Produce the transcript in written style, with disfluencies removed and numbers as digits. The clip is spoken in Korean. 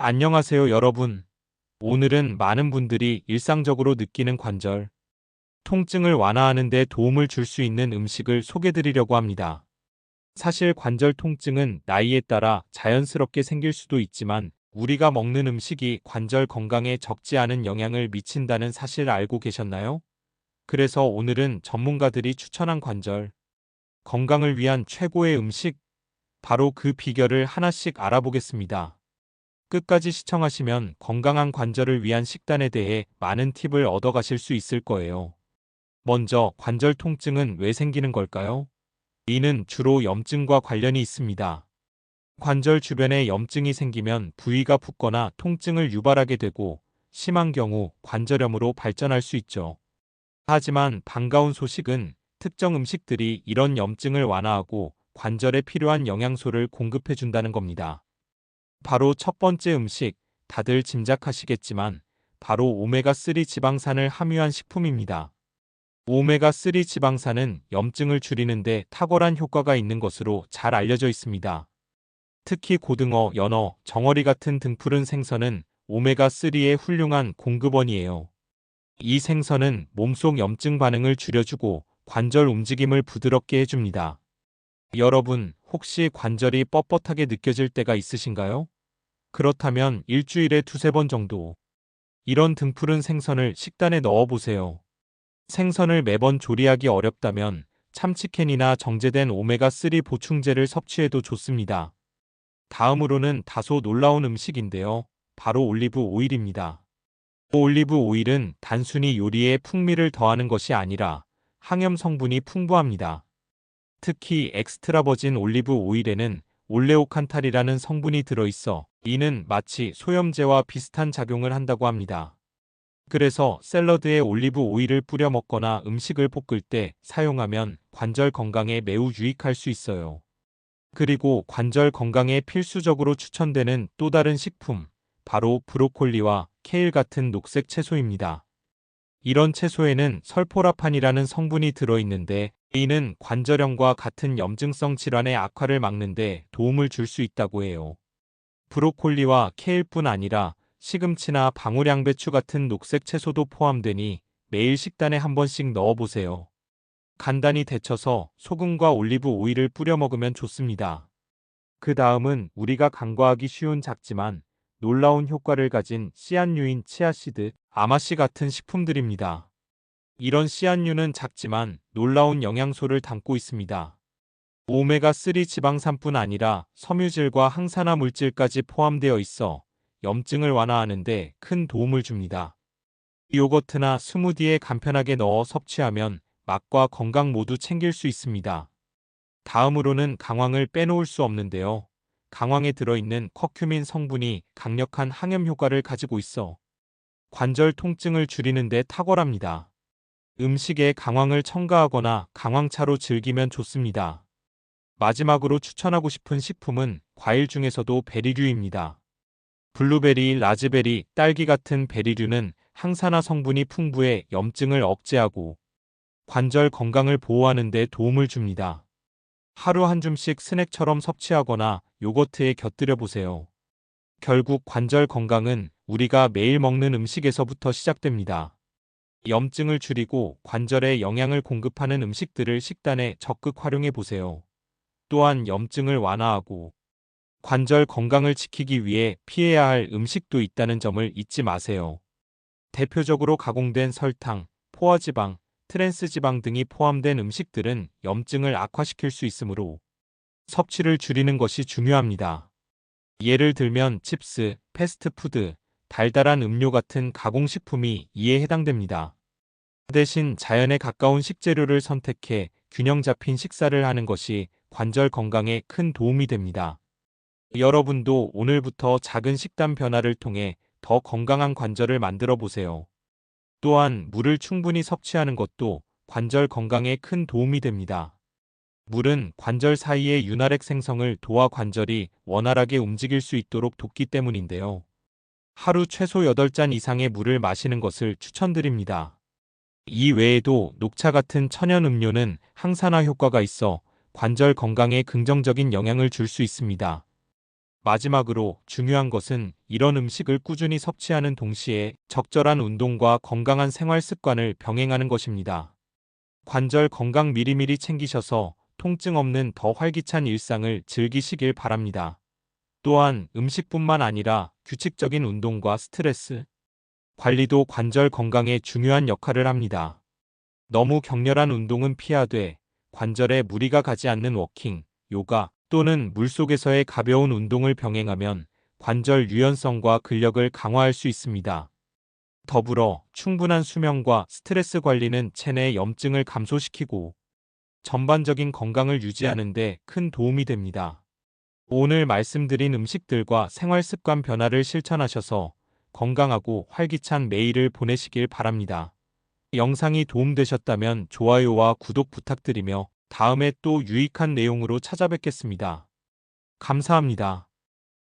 안녕하세요, 여러분. 오늘은 많은 분들이 일상적으로 느끼는 관절, 통증을 완화하는 데 도움을 줄 수 있는 음식을 소개드리려고 합니다. 사실 관절 통증은 나이에 따라 자연스럽게 생길 수도 있지만 우리가 먹는 음식이 관절 건강에 적지 않은 영향을 미친다는 사실 알고 계셨나요? 그래서 오늘은 전문가들이 추천한 관절, 건강을 위한 최고의 음식, 바로 그 비결을 하나씩 알아보겠습니다. 끝까지 시청하시면 건강한 관절을 위한 식단에 대해 많은 팁을 얻어가실 수 있을 거예요. 먼저 관절 통증은 왜 생기는 걸까요? 이는 주로 염증과 관련이 있습니다. 관절 주변에 염증이 생기면 부위가 붓거나 통증을 유발하게 되고 심한 경우 관절염으로 발전할 수 있죠. 하지만 반가운 소식은 특정 음식들이 이런 염증을 완화하고 관절에 필요한 영양소를 공급해 준다는 겁니다. 바로 첫 번째 음식, 다들 짐작하시겠지만 바로 오메가3 지방산을 함유한 식품입니다. 오메가3 지방산은 염증을 줄이는데 탁월한 효과가 있는 것으로 잘 알려져 있습니다. 특히 고등어, 연어, 정어리 같은 등푸른 생선은 오메가3의 훌륭한 공급원이에요. 이 생선은 몸속 염증 반응을 줄여주고 관절 움직임을 부드럽게 해줍니다. 여러분, 혹시 관절이 뻣뻣하게 느껴질 때가 있으신가요? 그렇다면 일주일에 두세 번 정도 이런 등푸른 생선을 식단에 넣어보세요. 생선을 매번 조리하기 어렵다면 참치캔이나 정제된 오메가3 보충제를 섭취해도 좋습니다. 다음으로는 다소 놀라운 음식인데요. 바로 올리브 오일입니다. 올리브 오일은 단순히 요리에 풍미를 더하는 것이 아니라 항염 성분이 풍부합니다. 특히 엑스트라 버진 올리브 오일에는 올레오칸탈이라는 성분이 들어있어 이는 마치 소염제와 비슷한 작용을 한다고 합니다. 그래서 샐러드에 올리브 오일을 뿌려 먹거나 음식을 볶을 때 사용하면 관절 건강에 매우 유익할 수 있어요. 그리고 관절 건강에 필수적으로 추천되는 또 다른 식품, 바로 브로콜리와 케일 같은 녹색 채소입니다. 이런 채소에는 설포라판이라는 성분이 들어있는데 이는 관절염과 같은 염증성 질환의 악화를 막는 데 도움을 줄 수 있다고 해요. 브로콜리와 케일뿐 아니라 시금치나 방울양배추 같은 녹색 채소도 포함되니 매일 식단에 한 번씩 넣어보세요. 간단히 데쳐서 소금과 올리브 오일을 뿌려 먹으면 좋습니다. 그 다음은 우리가 간과하기 쉬운 작지만 놀라운 효과를 가진 씨앗류인 치아씨드, 아마씨 같은 식품들입니다. 이런 씨앗류는 작지만 놀라운 영양소를 담고 있습니다. 오메가3 지방산뿐 아니라 섬유질과 항산화 물질까지 포함되어 있어 염증을 완화하는 데 큰 도움을 줍니다. 요거트나 스무디에 간편하게 넣어 섭취하면 맛과 건강 모두 챙길 수 있습니다. 다음으로는 강황을 빼놓을 수 없는데요. 강황에 들어있는 커큐민 성분이 강력한 항염 효과를 가지고 있어 관절 통증을 줄이는 데 탁월합니다. 음식에 강황을 첨가하거나 강황차로 즐기면 좋습니다. 마지막으로 추천하고 싶은 식품은 과일 중에서도 베리류입니다. 블루베리, 라즈베리, 딸기 같은 베리류는 항산화 성분이 풍부해 염증을 억제하고 관절 건강을 보호하는 데 도움을 줍니다. 하루 한 줌씩 스낵처럼 섭취하거나 요거트에 곁들여 보세요. 결국 관절 건강은 우리가 매일 먹는 음식에서부터 시작됩니다. 염증을 줄이고 관절에 영양을 공급하는 음식들을 식단에 적극 활용해 보세요. 또한 염증을 완화하고 관절 건강을 지키기 위해 피해야 할 음식도 있다는 점을 잊지 마세요. 대표적으로 가공된 설탕, 포화지방, 트랜스지방 등이 포함된 음식들은 염증을 악화시킬 수 있으므로 섭취를 줄이는 것이 중요합니다. 예를 들면 칩스, 패스트푸드, 달달한 음료 같은 가공식품이 이에 해당됩니다. 대신 자연에 가까운 식재료를 선택해 균형 잡힌 식사를 하는 것이 관절 건강에 큰 도움이 됩니다. 여러분도 오늘부터 작은 식단 변화를 통해 더 건강한 관절을 만들어 보세요. 또한 물을 충분히 섭취하는 것도 관절 건강에 큰 도움이 됩니다. 물은 관절 사이의 윤활액 생성을 도와 관절이 원활하게 움직일 수 있도록 돕기 때문인데요. 하루 최소 8잔 이상의 물을 마시는 것을 추천드립니다. 이 외에도 녹차 같은 천연 음료는 항산화 효과가 있어 관절 건강에 긍정적인 영향을 줄 수 있습니다. 마지막으로 중요한 것은 이런 음식을 꾸준히 섭취하는 동시에 적절한 운동과 건강한 생활 습관을 병행하는 것입니다. 관절 건강 미리미리 챙기셔서 통증 없는 더 활기찬 일상을 즐기시길 바랍니다. 또한 음식뿐만 아니라 규칙적인 운동과 스트레스 관리도 관절 건강에 중요한 역할을 합니다. 너무 격렬한 운동은 피하되 관절에 무리가 가지 않는 워킹, 요가 또는 물속에서의 가벼운 운동을 병행하면 관절 유연성과 근력을 강화할 수 있습니다. 더불어 충분한 수면과 스트레스 관리는 체내 염증을 감소시키고 전반적인 건강을 유지하는 데 큰 도움이 됩니다. 오늘 말씀드린 음식들과 생활 습관 변화를 실천하셔서 건강하고 활기찬 매일을 보내시길 바랍니다. 영상이 도움되셨다면 좋아요와 구독 부탁드리며 다음에 또 유익한 내용으로 찾아뵙겠습니다. 감사합니다.